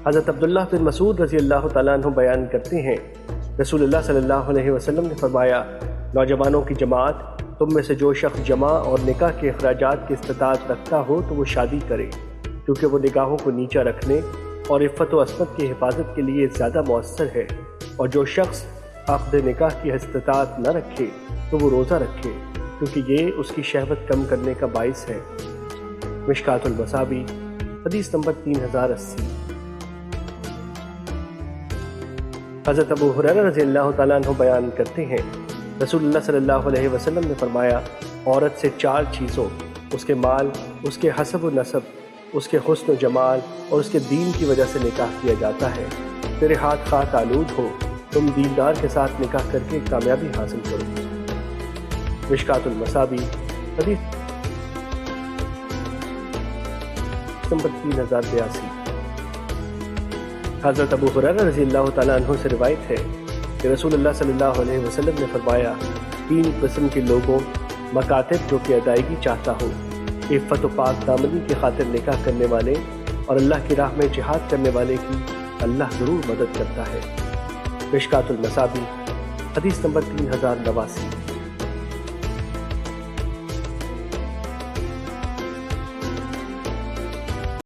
حضرت عبداللہ بن مسعود رضی اللہ تعالیٰ عنہ بیان کرتے ہیں، رسول اللہ صلی اللہ علیہ وسلم نے فرمایا، نوجوانوں کی جماعت، تم میں سے جو شخص جمع اور نکاح کے اخراجات کی استطاعت رکھتا ہو تو وہ شادی کرے، کیونکہ وہ نگاہوں کو نیچا رکھنے اور عفت و عصمت کی حفاظت کے لیے زیادہ مؤثر ہے، اور جو شخص عقد نکاح کی استطاعت نہ رکھے تو وہ روزہ رکھے، کیونکہ یہ اس کی شہوت کم کرنے کا باعث ہے۔ مشکات المصابیح، حدیث نمبر 3080۔ حضرت ابو ہریرہ رضی اللہ تعالیٰ عنہ بیان کرتے ہیں، رسول اللہ صلی اللہ علیہ وسلم نے فرمایا، عورت سے 4 چیزوں، اس کے مال، اس کے حسب و نسب، اس کے حسن و جمال اور اس کے دین کی وجہ سے نکاح کیا جاتا ہے۔ تیرے ہاتھ خاک آلود ہو، تم دیندار کے ساتھ نکاح کر کے کامیابی حاصل کرو۔ مشکات المصابیح، حدیث نمبر 3082۔ حضرت ابو ہریرہ رضی اللہ تعالیٰ عنہ سے روایت ہے کہ رسول اللہ صلی اللہ علیہ وسلم نے فرمایا، 3 قسم کے لوگوں، مکاتب جو کہ ادائیگی چاہتا ہو، عفت و پاک دامنی کی خاطر نکاح کرنے والے اور اللہ کی راہ میں جہاد کرنے والے کی اللہ ضرور مدد کرتا ہے۔ مشکات المصابیح، حدیث نمبر 3089۔